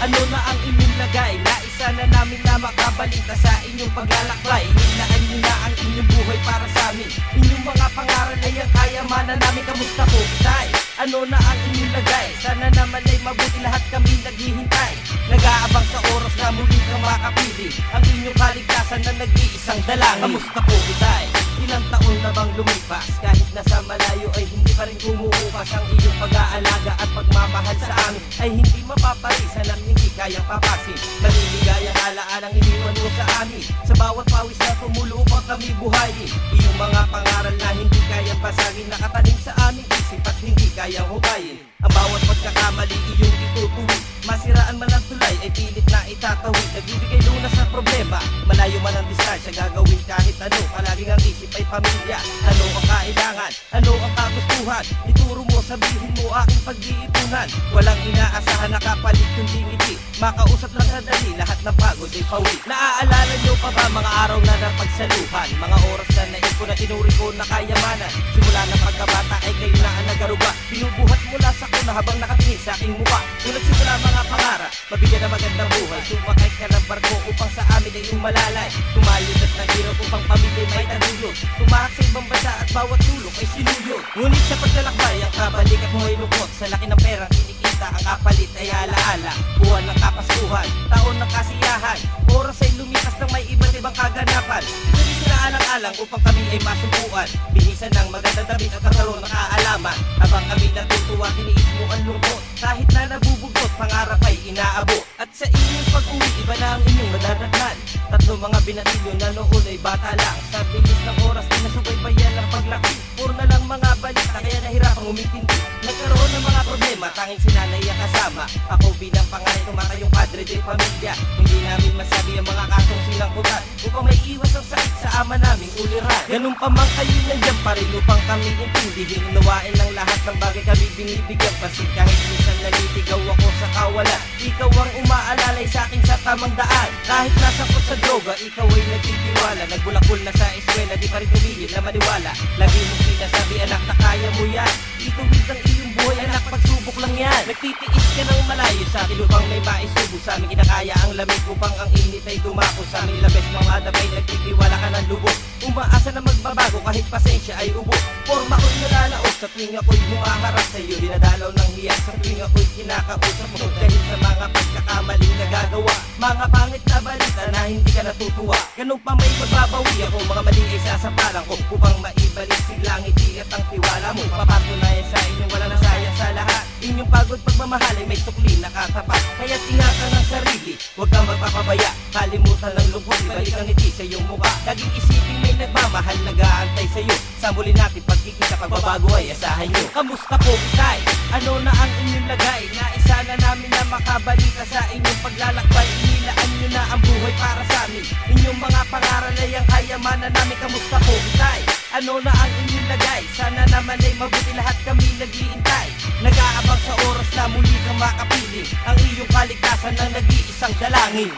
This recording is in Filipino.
Ano na ang inyong lagay? Naisa na namin na makabalita sa inyong paglalakbay. Inilaan nyo na ang inyong buhay para sa amin. Inyong mga pangaral ay ang kayamanan namin. Kamusta po, Tay? Ano na ang inyong lagay? Sana naman ay mabuti, lahat kami naghihintay. Nag-aabang sa oras na muli kang makapili. Ang inyong kaligtasan na nag-iisang dalangin. Kamusta po, Tay? Ilang taon na bang lumipas? Kahit nasa malayo ay hindi pa rin umuupas. Ang iyong pag-aalaga at pagmamahal sa amin ay hindi mapaparisan at hindi kayang papasin. Maliligayang alaalang iniwan mo sa amin. Sa bawat pawis na tumulo upang kami buhayin. Iyong mga pangaral na hindi kayang basagin, nakatanim sa aming isip at hindi kayang hubayin. Ang bawat pagkakamali iyong itutuwid. Masiraan man ang tulay ay pilit na itatawid. Nagbibigay lunas sa problema, malayo man ang distansya, gagawin kahit ano. Palaging ang isip ay pamilya. Ano ang kailangan? Ano ang kagustuhan? Ituro mo, sabihin mo, aking pag-iipunan. Walang inaasahan na kapalit kundi ngiti. Makausap lang kadali, lahat ng pagod ay pawi. Naaalala nyo pa ba mga araw na napagsaluhan? Mga oras na naipon na tinuri ko na kayamanan. Simula ng pagkabata ay kayo na ang nagaruga. Binubuhat mula sa kuna habang nakatingin sa aking mukha. Ngunit simula mga pangarap, mabigyan ng magandang buhay. Sumakay ka ng barko upang sa amin ay umalalay. Tumayod at naghirap upang pamilya may tanuyod. Tumahak sa ibang bansa at bawat sulok ay sinuyod. Ngunit sa paglalakbay, ang kabalikat mo ay lungkot. Sa laki ng perang kinikita, ang kapalit ay alaala. Buwan ng kapaskuhan, taon ng kasiyahan. Oras ay lumikas ng may iba't ibang kaganapan. Ito rin sinaalang-alang upang kami ay masubuan. Bihisan ng magandang damit at karoon ng kaalaman. Habang kami natutuwa, tiniis mo ang lungkot. Kahit na nabubugot, pangarap ay inaabot. At sa inyong pag-uwi, iba na ang inyong madadatnan. Tatlo mga binatilyo na noon ay bata lang. Sa bilis ng oras, pinasubaybayan ng paglaki. Puro na lang mga balita, kaya nahirapang umintindi. Nagkaroon ng mga problema, tanging sinanay ang kasama. Ako bilang panganay, tumatayong padre de pamilya. Hindi namin masabi ang mga kasong sinangkutan upang may iwas ang sakit sa ama naming uliran. Ganun pa man kayo nandiyan pa rin upang kami intindihin. Nawain ng lahat ng bagay kami binibigyan pasin. Kahit minsan nalitigaw ako sa kawalan, ikaw ang umaalalay sa akin sa tamang daan. Kahit nasangkot sa droga, ikaw ay nagtitiwala. Nagbulakol na sa eskwela, di pa rin tumigil na maniwala. Lagi mong sinasabi, anak, na kaya mo yan. Ituwid ang iyong buhay, anak, pagsubok lang yan. Nagtitiis ka ng malayo sa akin upang may maisubo sa amin. Kinakaya ang lamig upang ang init ay dumako sa amin. Labes mga damay, nagtitiwala ka ng lubos. Umaasa na magbabago kahit pasensya ay ubos. Forma ko'y nalalaos sa tuwing ako'y humaharap sa'yo. Dinadalaw ng hiyak sa tuwing ako'y kinakausap mo. Dahil sa mga pagkakamaling nagagawa, mga pangit na balita na hindi ka natutuwa. Ganun pa may magbabawi ako, mga mali ay sasapalan ko upang maibalik siglang ngiti at ang tiwala mo. Papatunayan sa inyong wala nasayang sa lahat. Inyong pagod pagmamahal ay may sukli nakatapat. Kaya't ingatan ang sarili, huwag kang magpapabaya. Kalimutan ng lungkot, ibalik ang ngiti sa iyong mukha. Laging isipin may nagmamahal, nag-aantay sa'yo. Sa muli natin pagkikita, pagbabago ay asahan nyo. Kamusta po, Tay? Ano na ang inyong lagay? Naisa na namin na makabalita sa inyong paglalakbay. Inilaan nyo na ang buhay para sa amin. Inyong mga pangaral ay ang kayamanan namin. Kamusta po, Tay? Ano na ang inyong lagay? Sana naman ay mabuti, lahat kami naghihintay. Nag-aabang sa oras na muli kang makapili. Ang iyong kaligtasan na nag-iisang dalangin.